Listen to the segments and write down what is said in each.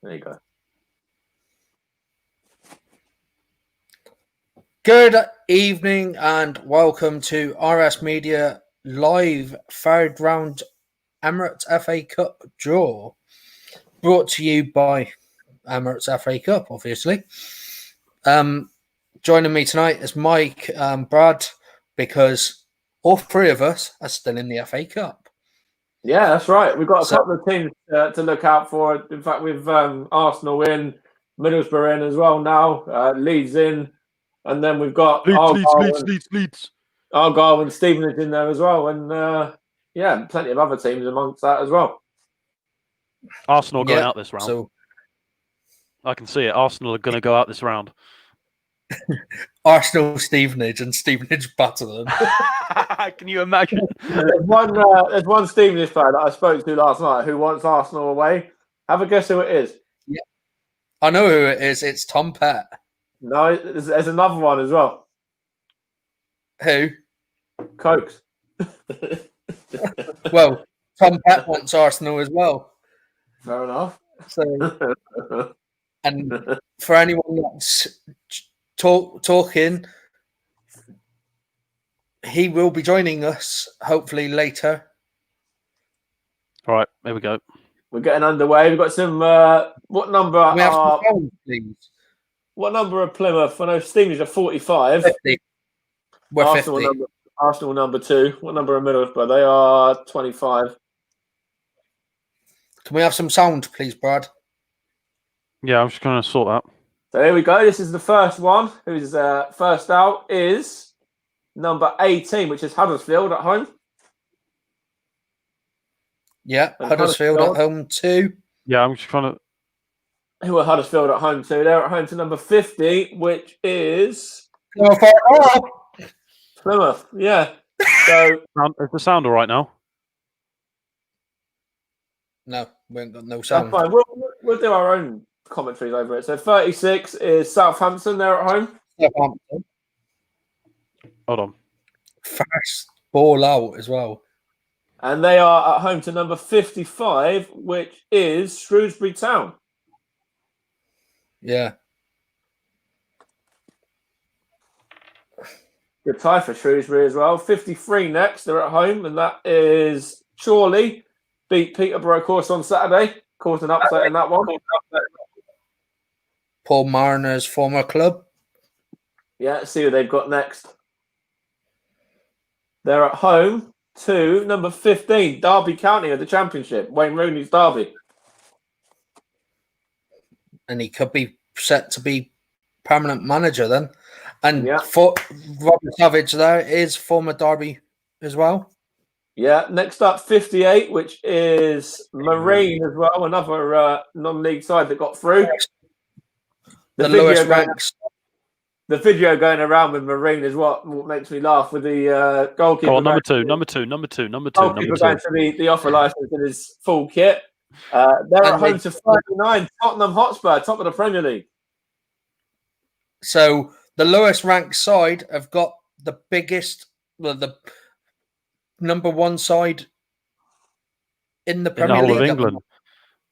There you go. Good evening and welcome to RS Media live third round Emirates FA Cup draw, brought to you by Emirates FA Cup, obviously. Joining me tonight is Mike and Brad, because all three of us are still in the FA Cup. Yeah, that's right. We've got a couple of teams to look out for. In fact, we've Arsenal in, Middlesbrough in as well now, Leeds in, and then we've got Leeds. Argyle and Stevenage in there as well, and plenty of other teams amongst that as well. Arsenal going out this round. So I can see it. Arsenal are going to go out this round. Arsenal, Stevenage, and Stevenage batter them. Can you imagine? There's one Stevenage player that I spoke to last night who wants Arsenal away. Have a guess who it is. Yeah, I know who it is. It's Tom Pett. No, there's another one as well. Who? Cokes. Well, Tom Pett wants Arsenal as well. Fair enough. So, and for anyone that's talking, he will be joining us hopefully later. All right, here we go. We're getting underway. We've got some. What number Can we have are? some phones, please? What number are Plymouth? I know Stevenage are 45. 50. We're Arsenal 50. Arsenal number 2. What number are Middlesbrough? They are 25. Can we have some sound, please, Brad? Yeah, I'm just going to sort that. So here we go. This is the first one. Who's first out is number 18, which is Huddersfield at home. Yeah, Huddersfield at home too. Yeah, I'm just trying to. Who are Huddersfield at home to? They're at home to number 50, which is Plymouth. Yeah. So is the sound all right now? No, we ain't got no sound. That's fine. We'll do our own commentaries over it. So 36 is Southampton. They're at home. Southampton. Hold on. Fast ball out as well. And they are at home to number 55, which is Shrewsbury Town. Yeah. Good tie for Shrewsbury as well. 53 next. They're at home, and that is Chorley. Beat Peterborough, of course, on Saturday. Caused an upset in that one. Paul Marner's former club. Yeah, let's see who they've got next. They're at home to number 15, Derby County of the Championship. Wayne Rooney's Derby. And he could be set to be permanent manager then. And Yeah. for Robert Savage there is former Derby as well. Yeah, next up, 58, which is Marine as well, another non-league side that got through. The lowest ranks. The video going around with Marine is what makes me laugh with the goalkeeper. Oh, number two. Goalkeeper going to the offer license in his full kit. They're at home to 39, Tottenham Hotspur, top of the Premier League. So the lowest ranked side have got the biggest, the number one side in the Premier League. Of England.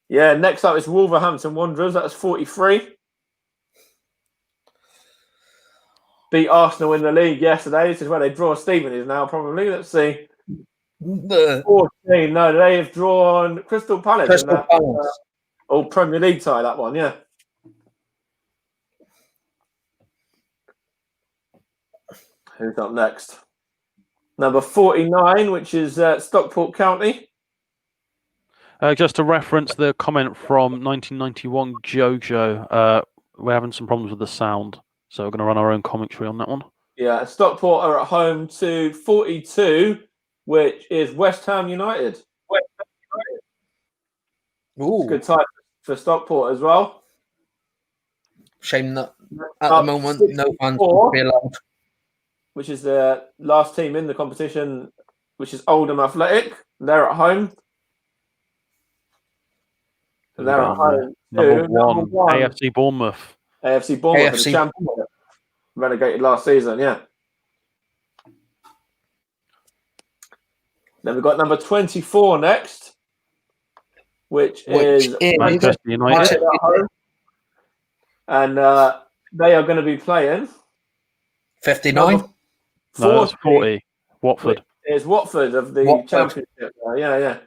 Yeah, next up is Wolverhampton Wanderers. That's 43. Beat Arsenal in the league yesterday. This is where they draw Stevenage now, probably. Let's see. 14. No, they have drawn Crystal Palace. Crystal Palace. Premier League tie, that one, yeah. Who's up next? Number 49, which is Stockport County. Just to reference the comment from 1991 Jojo, we're having some problems with the sound, so we're going to run our own commentary on that one. Yeah, Stockport are at home to 42, which is West Ham United. Ooh. Good tie for Stockport as well. Shame that at the moment no fans will be allowed. Which is the last team in the competition, which is Oldham Athletic. They're at home. And they're at home. Number one, AFC Bournemouth. AFC Bournemouth, the Championship. Relegated last season, yeah. Then we've got number 24 next, which Which is is Manchester United. United at home. And they are going to be playing 59. number No, that's 40, 40. Watford. which is Watford of the Watford. Championship. Yeah.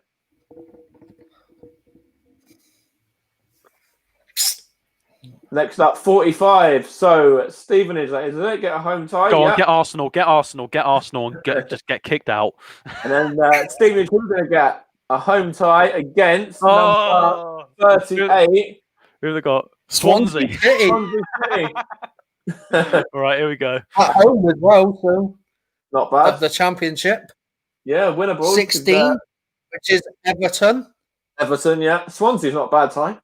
Next up, 45. So Stevenage, is it? Get a home tie. Go on, Yeah. get Arsenal, and just get kicked out. And then Stevenage, who's going to get a home tie against number Oh, 38. who have they got? Swansea Swansea. City Swansea City. All right, here we go. at home as well, so Not bad. of the Championship. Yeah, winnable. 16, which is Everton. Everton, yeah. Swansea's not a bad tie.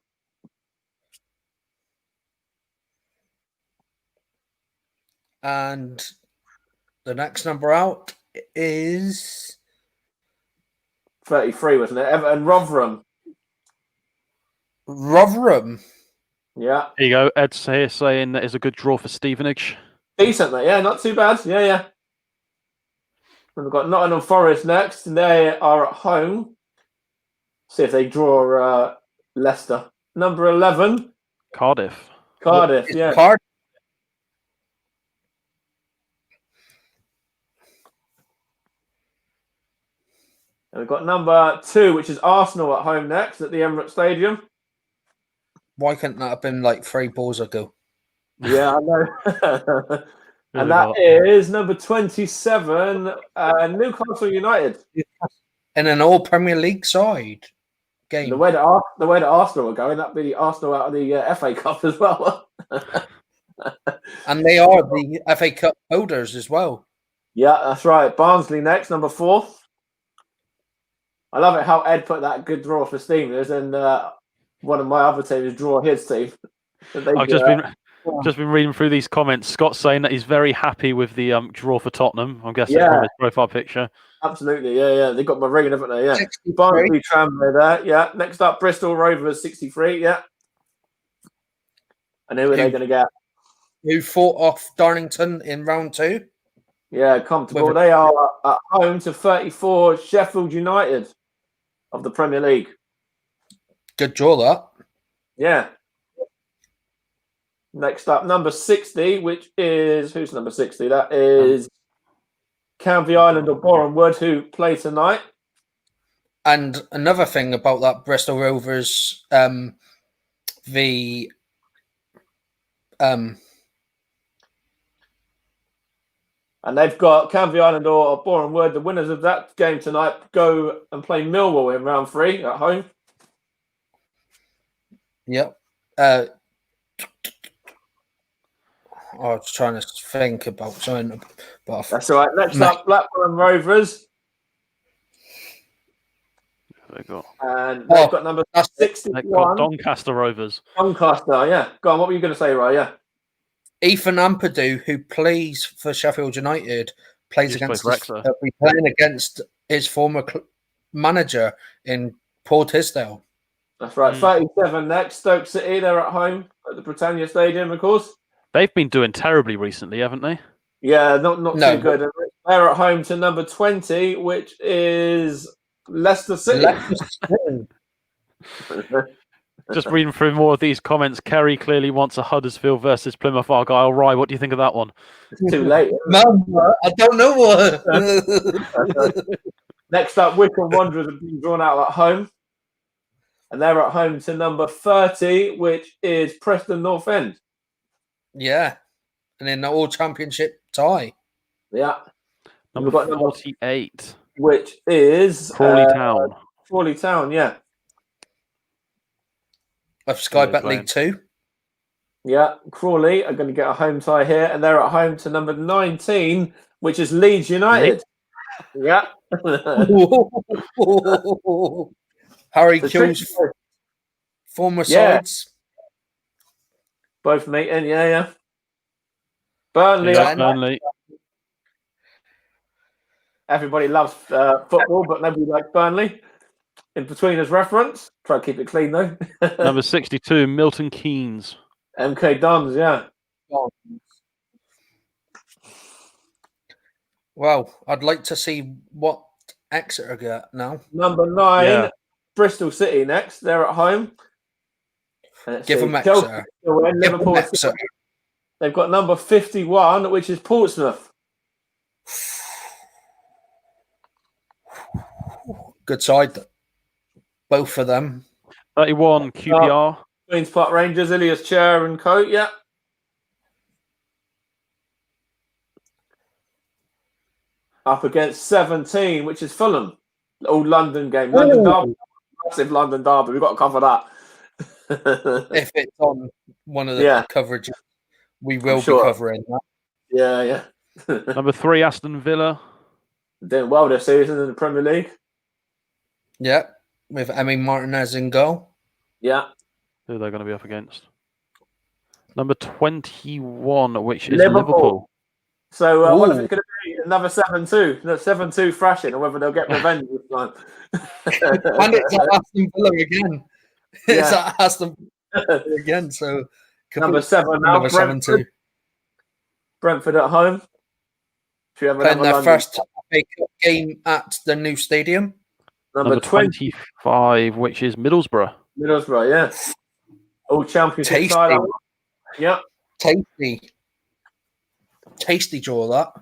And the next number out is 33, wasn't it? Everton, Rotherham. Rotherham. Yeah. Here you go. Ed's here saying that is a good draw for Stevenage. Decent, mate. Yeah, not too bad. Yeah. And we've got Nottingham Forest next, and they are at home. See if they draw Leicester. Number 11, Cardiff. Cardiff. It's Yeah. Cardiff. And we've got number 2, which is Arsenal at home next at the Emirates Stadium. Why couldn't that have been like 3 balls ago? Yeah, I know. Who And we that got? is number 27, Newcastle United. In an all Premier League side game. The way that Arsenal are going, that'd be Arsenal out of the FA Cup as well. And they are the FA Cup holders as well. Yeah, that's right. Barnsley next, number 4. I love it how Ed put that good draw for Stevenage, and one of my other teams draw his team. I've just been reading through these comments. Scott's saying that he's very happy with the draw for Tottenham. I'm guessing from his profile picture. Absolutely, yeah. They got my ring, haven't they? Yeah. 63. Barnsley Tranmere there. Yeah. Next up, Bristol Rovers 63. Yeah. And who are they going to get? Who fought off Darlington in round 2? Yeah, comfortable. With- They are at home to 34 Sheffield United of the Premier League. Good draw, that. Yeah. Next up, number 60, which is who's number 60? That is Canvey Island or Boreham Wood, who play tonight. And another thing about that Bristol Rovers, and they've got Canvey Island or Boreham Wood. The winners of that game tonight go and play Millwall in round 3 at home. Yep. I was trying to think about something, but That's all right. Next up, Blackburn Rovers. There we go. And they've got number They've 61. got Doncaster Rovers. Doncaster, yeah. Go on, what were you going to say, Ray? Yeah. Ethan Ampadu, who plays for Sheffield United, plays Used to against play for Wrexham. be playing against his former manager in Paul Tisdale. That's right. 37 next. Stoke City, they're at home at the Britannia Stadium, of course. They've been doing terribly recently, haven't they? Yeah, not No. too good. They're at home to number 20, which is Leicester City. Just reading through more of these comments, Kerry clearly wants a Huddersfield versus Plymouth Argyle. Rye, what do you think of that one? It's too late. Man, I don't know what. Next up, Wycombe Wanderers have been drawn out at home. And they're at home to number 30, which is Preston North End. Yeah. And in the all championship tie. Yeah. Number We've got number 48. Which is Crawley Town. Crawley Town, yeah. Of Sky Yeah, Bet playing. League 2. Yeah. Crawley are going to get a home tie here, and they're at home to number 19, which is Leeds United. Yeah. Harry The Kill's tricky- former Yeah. sides. Both meeting, yeah. Burnley, Yeah. Burnley. everybody loves football, but nobody likes Burnley. In between as reference. Try to keep it clean, though. Number 62, Milton Keynes. MK Dons, yeah. Well, I'd like to see what Exeter get now. Number 9, Yeah. Bristol City next. They're at home. Give them Chelsea Exeter. still in, Give them Liverpool. Exeter. They've got number 51, which is Portsmouth. Good side. Both of them. 31 QPR. Queen's Park Rangers, Ilias Chair and Co. Yeah. Up against 17, which is Fulham. Old London game. London derby. Massive London derby. We've got to cover that. If it's on one of the Yeah. coverages, we will be sure. covering that. Yeah. Number 3, Aston Villa. Doing well this season in the Premier League. Yeah, with Emi Martinez in goal. Yeah. Who they're going to be up against? Number 21, which is Liverpool. Liverpool. So I wonder if Ooh. it's going to be another 7-2. No, 7-2 thrashing, or whether they'll get revenge this time. And it's at Aston Villa again. It's Yeah. at Aston Villa again. So Number 7 now. number 7-2. Brentford at home. Should we have Playing another their London? first FA Cup game at the new stadium. Number 20. 25, which is Middlesbrough. Middlesbrough, yeah. All championship Tasty. side. Yeah. Tasty draw that.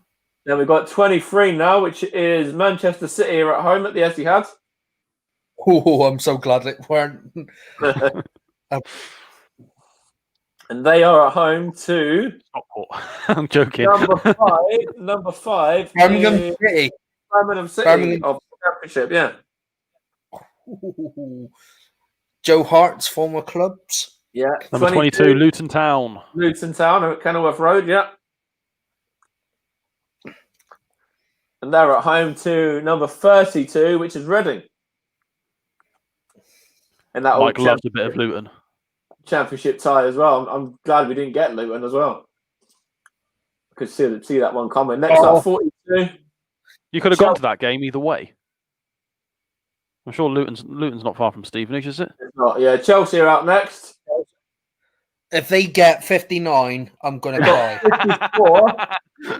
Then we've got 23 now, which is Manchester City are at home at the Etihad. Oh, I'm so glad it weren't. And they are at home to Stockport. I'm joking. number five Birmingham is City. Birmingham City Birmingham. of the championship, yeah. Ooh. Joe Hart's former clubs. Yeah. Number 22, Luton Town. Luton Town at Kenilworth Road, yeah. And they're at home to number 32, which is Reading. And that Mike old loves a bit of Luton. championship tie as well. I'm glad we didn't get Luton as well. I could see that one coming. Next up, 42. You could have gone to that game either way. I'm sure Luton's not far from Stevenage, is it? It's not. Yeah, Chelsea are out next. If they get 59, I'm going to cry. 54.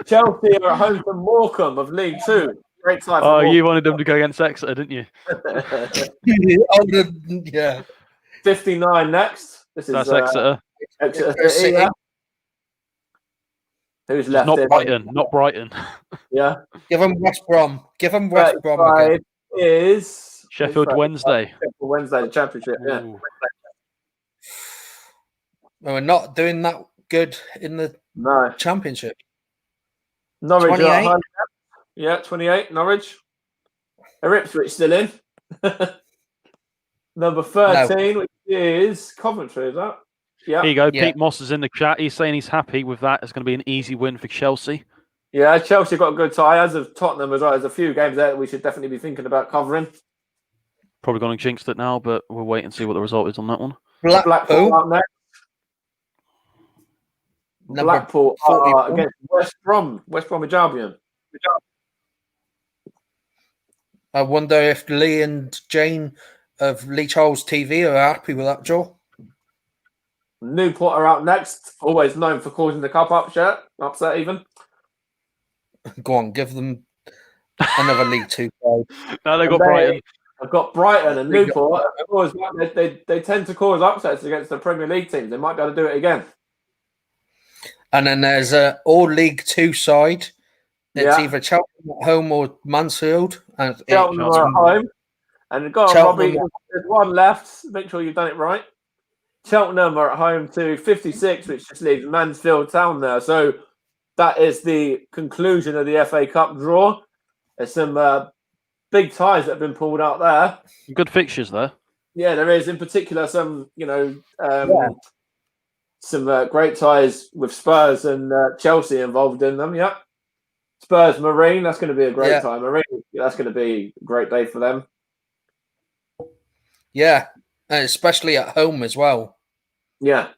Chelsea are at home to Morecambe of League Two. Great side. Oh, you wanted them to go against Exeter, didn't you? Yeah. 59 next. This is That's Exeter. Exeter City. Yeah. Who's left? Not in? Brighton. Not Brighton. Yeah. Give them West Brom. Give them West Brom again. 35 is Sheffield Wednesday. Sheffield Wednesday, the championship. Yeah. Ooh. Well, we're not doing that good in the No. championship. Norwich. 28? Are yeah, 28. Norwich. Are Ipswich still in? Number 13, which is Coventry. Is that? Yeah. Here you go. Yeah. Pete Moss is in the chat. He's saying he's happy with that. It's going to be an easy win for Chelsea. Yeah, Chelsea got a good tie, as of Tottenham as well. There's a few games there that we should definitely be thinking about covering. Probably going to jinx it now, but we'll wait and see what the result is on that one. Blackpool Blackpool. out next. Number Blackpool 41. against West Brom. West Bromwich Albion. I wonder if Lee and Jane of Lee Charles TV are happy with that, Joe. Newport are out next. Always known for causing the cup upset even. Go on, give them another League Two side. Now they got And they- Brighton. I've got Brighton and Newport. They tend to cause upsets against the Premier League teams. They might be able to do it again. And then there's a All League Two side. It's Yeah. either Cheltenham at home or Mansfield. And Cheltenham are at home. And go on, Cheltenham- Robbie. There's one left. Make sure you've done it right. Cheltenham are at home to 56, which just leaves Mansfield Town there. So that is the conclusion of the FA Cup draw. There's some big ties that have been pulled out there. Good fixtures there. Yeah, there is. In particular, some some great ties with Spurs and Chelsea involved in them. Yeah, Spurs Marine. That's going to be a great time. Marine. That's going to be a great day for them. Yeah, and especially at home as well. Yeah.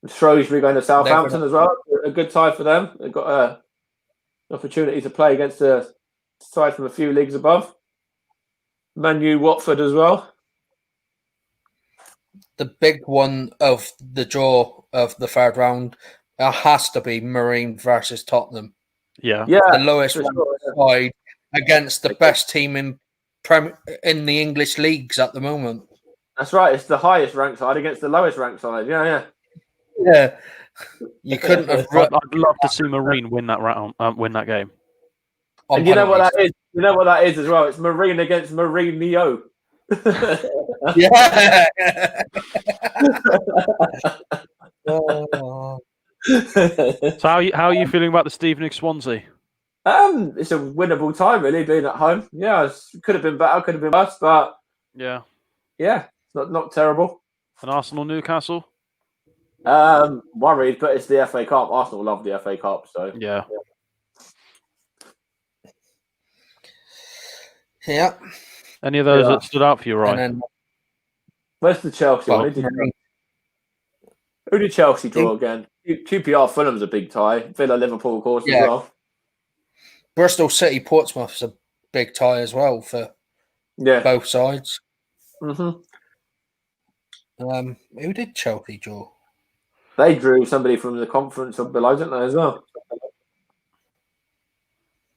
Shrewsbury going to Southampton as well. A good tie for them. They've got an opportunity to play against a side from a few leagues above. Man U Watford as well. The big one of the draw of the third round has to be Marine versus Tottenham. Yeah. Yeah. The lowest for ranked sure, side against the best team in in the English leagues at the moment. That's right. It's the highest ranked side against the lowest ranked side. Yeah. Yeah, you couldn't have I'd love to see Marine win that round, win that game. And you know what that is? You know what that is as well? It's Marine against Mourinho. Yeah. Oh. So how are you feeling about the Stevenage Swansea? It's a winnable tie, really, being at home. Yeah, it could have been better, could have been worse, but Yeah. it's not terrible. And Arsenal Newcastle? Worried, but it's the FA Cup. Arsenal love the FA Cup, so Yeah. Yeah. Any of those that stood out for you, And right? then, where's the Chelsea one? Who did Chelsea draw again? QPR Fulham's a big tie. Villa Liverpool, of course, as well. Bristol City Portsmouth's a big tie as well for both sides. Mm-hmm. Who did Chelsea draw? They drew somebody from the conference of below, didn't they, as well?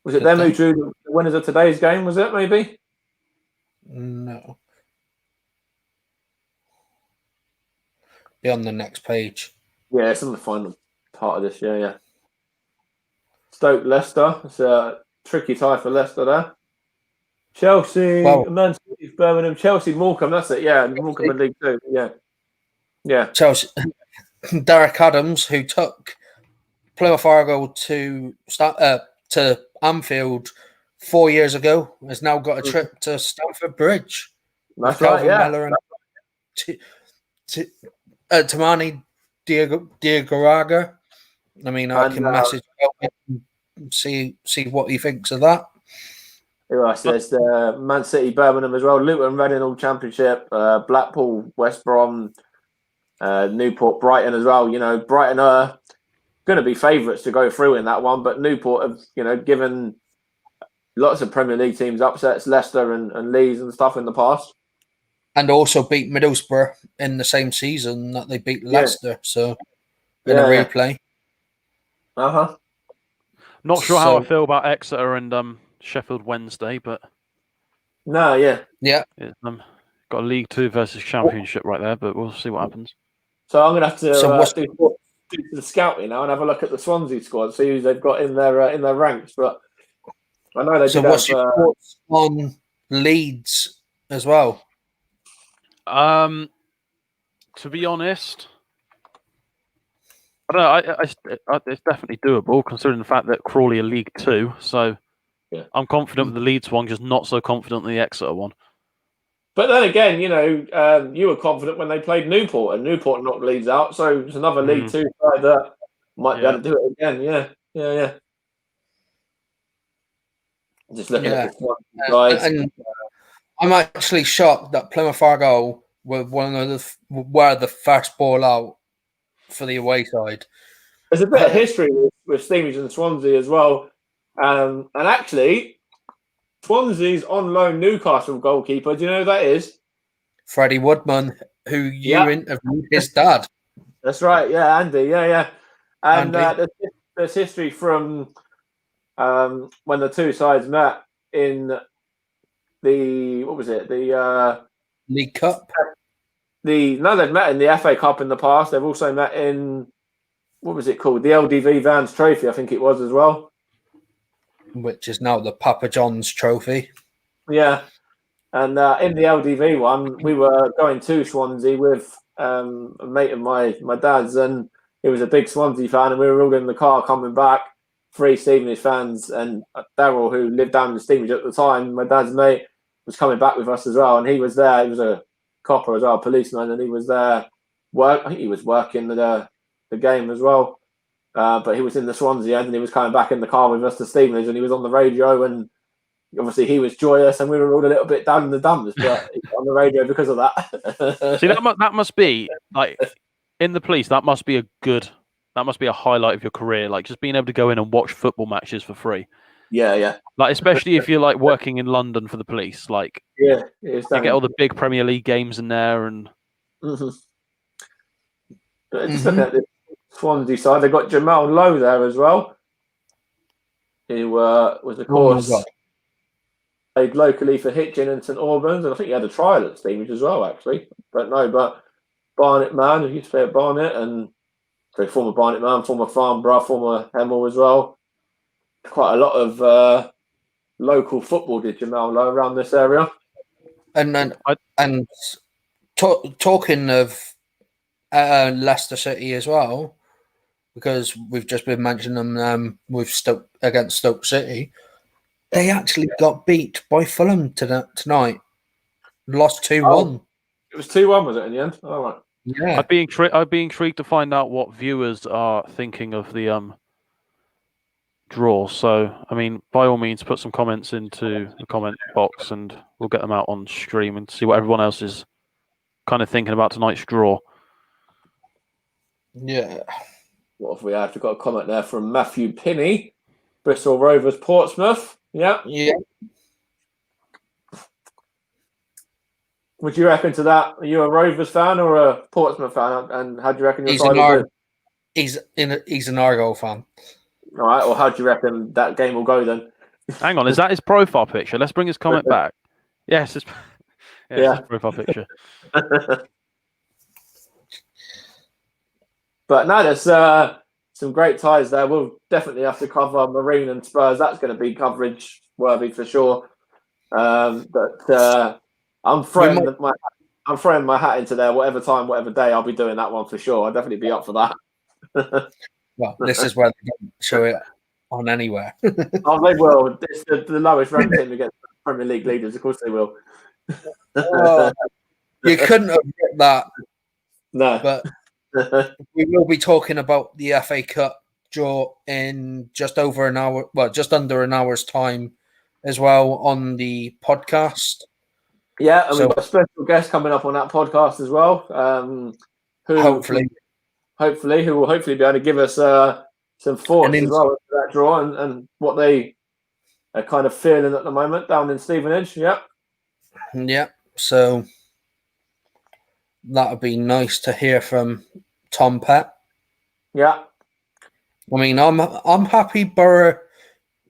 Was it them who drew the winners of today's game, was it, maybe? No. Be on the next page. Yeah, it's on the final part of this, yeah. Stoke Leicester. It's a tricky tie for Leicester there. Chelsea, Man City, Birmingham, Chelsea, Morecambe, that's it, yeah. Morecambe in League Two, yeah. Chelsea. Derek Adams, who took Plymouth Argyle to Anfield 4 years ago, has now got a trip to Stamford Bridge. That's right, yeah. Miller and Tamani Diagoraga. I mean, I can message him and see what he thinks of that. Right, so there's the Man City, Birmingham as well, Luton, Reading all Championship, Blackpool, West Brom, Newport, Brighton as well. You know, Brighton are going to be favourites to go through in that one, but Newport have, given lots of Premier League teams upsets, Leicester and Leeds and stuff in the past. And also beat Middlesbrough in the same season that they beat Leicester. So, in a replay. Uh-huh. Not sure how I feel about Exeter and Sheffield Wednesday, but... No, yeah. It's, got a League Two versus Championship right there, but we'll see what happens. So I'm going to have to do the scouting now and have a look at the Swansea squad, see who they've got in their ranks. But I know they. So what's your thoughts on Leeds as well? To be honest, I don't know. It's definitely doable considering the fact that Crawley are League Two. So I'm confident with the Leeds one, just not so confident in the Exeter one. But then again, you were confident when they played Newport, and Newport knocked Leeds out. So it's another League Two side that might be able to do it again. Yeah. Just looking at the guys. And I'm actually shocked that Plymouth Argyle were the first ball out for the away side. There's a bit of history with Stevenage and Swansea as well. And actually, Swansea's on loan Newcastle goalkeeper. Do you know who that is? Freddie Woodman, who you interviewed his dad. That's right. Yeah, Andy. Yeah. And there's history from when the two sides met in the League Cup. They've met in the FA Cup in the past. They've also met in what was it called? The LDV Vans Trophy, I think it was as well. Which is now the Papa John's Trophy. Yeah. And in the LDV one, we were going to Swansea with a mate of my dad's, and he was a big Swansea fan, and we were all in the car coming back, 3 Stevenage fans, and Daryl, who lived down in Stevenage at the time, my dad's mate, was coming back with us as well, and he was there. He was a copper as well, a policeman, and he was there. I think he was working the game as well. But he was in the Swansea end, and he was coming back in the car with us to Stevenage, and he was on the radio, and obviously he was joyous, and we were all a little bit down in the dumps, but on the radio because of that. See, that must be like in the police. That must be a highlight of your career, like just being able to go in and watch football matches for free. Yeah. Like especially if you're like working in London for the police, like you get all the big Premier League games in there, and But just looking at the Swansea side, they got Jamal Lowe there as well, who was of course played locally for Hitchin and St Albans, and I think he had a trial at Stevenage as well. Actually, don't know, but Barnet man, he used to play at Barnet, and so former Barnet man, former Farnborough, former Hemel as well. Quite a lot of local football, did Jamal know, around this area. And talking of Leicester City as well, because we've just been mentioning them with Stoke against Stoke City. They actually got beat by Fulham tonight. Lost 2-1. It was 2-1, was it, in the end? All right. Yeah. I'd be intrigued to find out what viewers are thinking of the draw. So, I mean, by all means, put some comments into the comment box, and we'll get them out on stream and see what everyone else is kind of thinking about tonight's draw. Yeah. What have we had? We've got a comment there from Matthew Pinney, Bristol Rovers, Portsmouth. Yeah. Yeah. Would you reckon to that? Are you a Rovers fan or a Portsmouth fan? And how do you reckon your side will do? He's an Argo fan. All right. Or how do you reckon that game will go then? Hang on, is that his profile picture? Let's bring his comment back. Yes, it's his profile picture. But no, there's some great ties there. We'll definitely have to cover Marine and Spurs. That's going to be coverage worthy for sure. But I'm throwing my hat into there. Whatever time, whatever day, I'll be doing that one for sure. I'll definitely be up for that. Well, this is where they don't show it on anywhere. Oh, they will. It's the lowest ranked team against Premier League leaders. Of course, they will. You couldn't have written that. No, but we will be talking about the FA Cup draw in just over an hour. Well, just under an hour's time, as well on the podcast. Yeah, and we've got a special guest coming up on that podcast as well. Who will hopefully be able to give us some thoughts as well to that draw and what they are kind of feeling at the moment down in Stevenage. Yep. Yeah. So that would be nice to hear from Tom Pett. Yeah. I mean, I'm happy Borough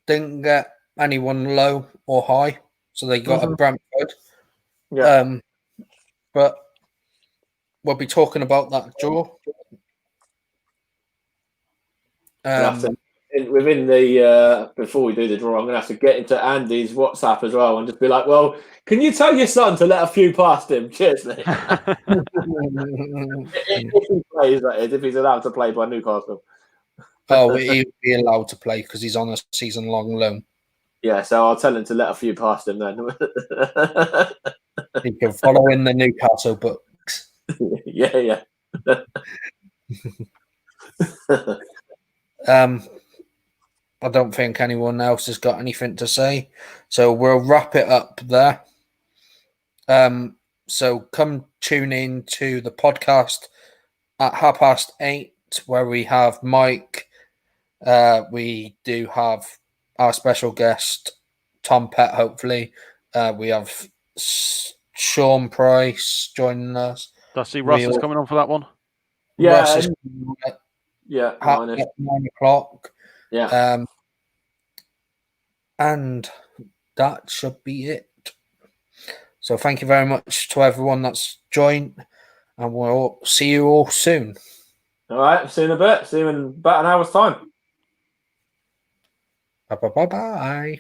didn't get anyone low or high, so they got a Brentford. Yeah. But we'll be talking about that draw. Within the before we do the draw, I'm going to have to get into Andy's WhatsApp as well and just be like, "Well, can you tell your son to let a few past him?" Cheers, mate. If he plays, that is, if he's allowed to play by Newcastle. Oh, he'll be allowed to play because he's on a season-long loan. Yeah, so I'll tell him to let a few past him then. He can follow in the Newcastle books. Yeah. I don't think anyone else has got anything to say, so we'll wrap it up there. So come tune in to the podcast at 8:30, where we have Mike. We do have our special guest, Tom Pett, hopefully. We have Sean Price joining us. Did I see Russ is coming on for that one? Yeah. Russ is at 9 o'clock. Yeah. And that should be it. So thank you very much to everyone that's joined, and we'll see you all soon. All right. See you in a bit. See you in about an hour's time. Bye.